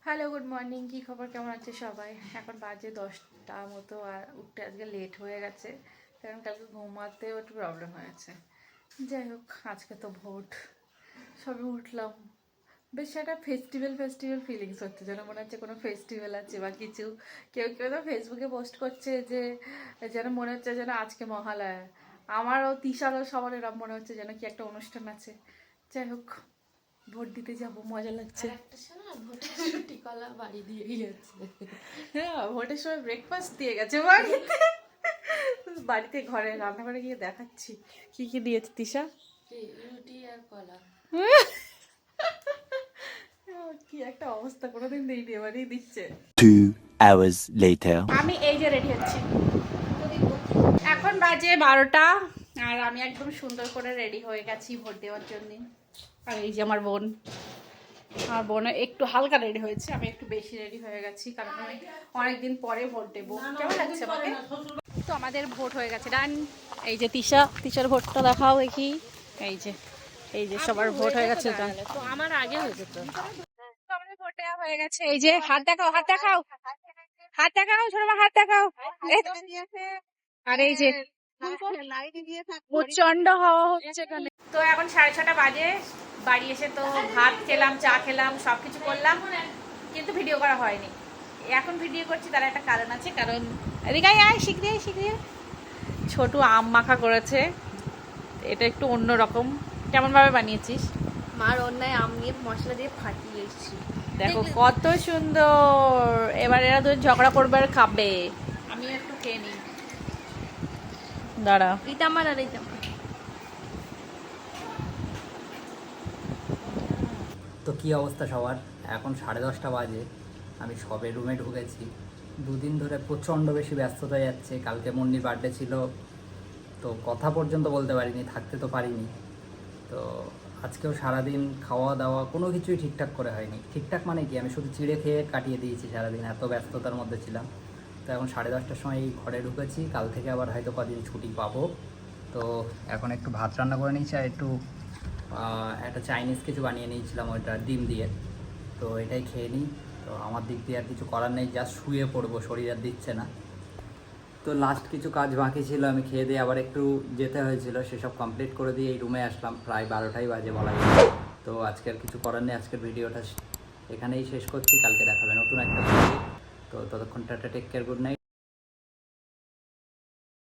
Hello, good morning. কী খবর, কেমন আছে সবাই? এখন বাজে 10টা মতো, আর উঠতে আজকে লেট হয়ে গেছে, কারণ কালকে ঘুমাতেও একটু প্রবলেম হয়েছে। যাই হোক, আজকে তো ভোট, সবে উঠলাম। বেশ একটা ফেস্টিভ্যাল ফিলিংস হচ্ছে, যেন মনে হচ্ছে কোনো ফেস্টিভ্যাল আছে বা কিছু। কেউ কেউ তো ফেসবুকে পোস্ট করছে যে যেন মনে হচ্ছে যেন আজকে মহালয়া। আমারও তিশারও সবার এরকম মনে হচ্ছে যেন কি একটা অনুষ্ঠান আছে। যাই হোক, ভোট দিতে যাব, মজা লাগছে। বাড়ি দিয়ে গিয়েছে। হ্যাঁ, ভোটের সময় ব্রেকফাস্ট দিয়ে গেছে বাড়িতে। বাড়িতে ঘরে রান্নাঘরে গিয়ে দেখাচ্ছি কি কি দিয়েছে তিশা। রুটি আর কলা। কি একটা অবস্থা, কোনোদিন দিইনি, এবারেই দিচ্ছে। 2 hours later. আমি এই যে রেডি হচ্ছি, এখন বাজে 12টা, আর আমি একদম সুন্দর করে রেডি হয়ে গেছি ভোট দেওয়ার জন্য। আর এই যে আমার বোন, আমার বোন একটু হালকা রেডি হয়েছে, আমি একটু বেশি রেডি হয়ে গেছি, কারণ আমি অনেকদিন পরে ভোট দেবো। কেমন লাগছে আমাকে? তো আমাদের ভোট হয়ে গেছে, ডান। এই যে তিশার ভোটটা দেখাও দেখি। এই যে সবার ভোট হয়ে গেছে। তো আমার আগে হয়ে যেত। তো আমাদের ভোট দেওয়া হয়ে গেছে। এই যে হাত দেখাও, হাত দেখাও, হাত দেখাও, ছোট মা হাত দেখাও। আর এই যে প্রচন্ড হাওয়া হচ্ছে এখানে। তো এখন 6:30 বাজে, বাড়ি এসে তো ভাত খেলাম, চা খেলাম, সবকিছু করলাম, কিন্তু ভিডিও করা হয়নি। এখন ভিডিও করছি, তার একটা কারণ আছে, কারণ এদিকে আয়, শিখে ছোটু আম মাখা করেছে। এটা একটু অন্য রকম। কেমন ভাবে বানিয়েছিস? মার অন্যায় আম নিয়ে মশলা দিয়ে ফাটিয়েছি। দেখো কত সুন্দর। এবার এরা দুজন ঝগড়া করবে আর খাবে। আমি একটু খেয়ে নিই, দাঁড়া। এটা আমার আর এটা আমার। তো কী অবস্থা সবার? এখন 10:30 বাজে, আমি সবে রুমে ঢুকেছি। দুদিন ধরে প্রচণ্ড বেশি ব্যস্ততা যাচ্ছে। কালকে মুন্নির বার্থডে ছিল, তো কথা পর্যন্ত বলতে পারিনি, থাকতে তো পারিনি। তো আজকেও সারাদিন খাওয়া দাওয়া কোনো কিছুই ঠিকঠাক করে হয়নি। ঠিকঠাক মানে কি, আমি শুধু চিড়ে খেয়ে কাটিয়ে দিয়েছি সারাদিন, এত ব্যস্ততার মধ্যে ছিলাম। তো এখন 10:30টার সময় এই ঘরে ঢুকেছি। কাল থেকে আবার হয়তো কদিন ছুটি পাবো। তো এখন একটু ভাত রান্না করে নিয়েছি, আর একটু একটা চাইনিজ কিছু বানিয়ে নিয়েছিলাম ওইটা ডিম দিয়ে। তো এটাই খেয়ে নিই। তো আমার দিক দিয়ে আর কিছু করার নেই, জাস্ট শুয়ে পড়বো, শরীর আর দিচ্ছে না। তো লাস্ট কিছু কাজ বাকি ছিল, আমি খেয়ে দিয়ে আবার একটু যেতে হয়েছিল, সেসব কমপ্লিট করে দিয়ে এই রুমে আসলাম। প্রায় 12টাই বাজে বলা যায়। তো আজকের কিছু করার নেই, আজকের ভিডিওটা এখানেই শেষ করছি। কালকে দেখাবে নতুন একটা ভিডিও। তো ততক্ষণ tata, take care, good night.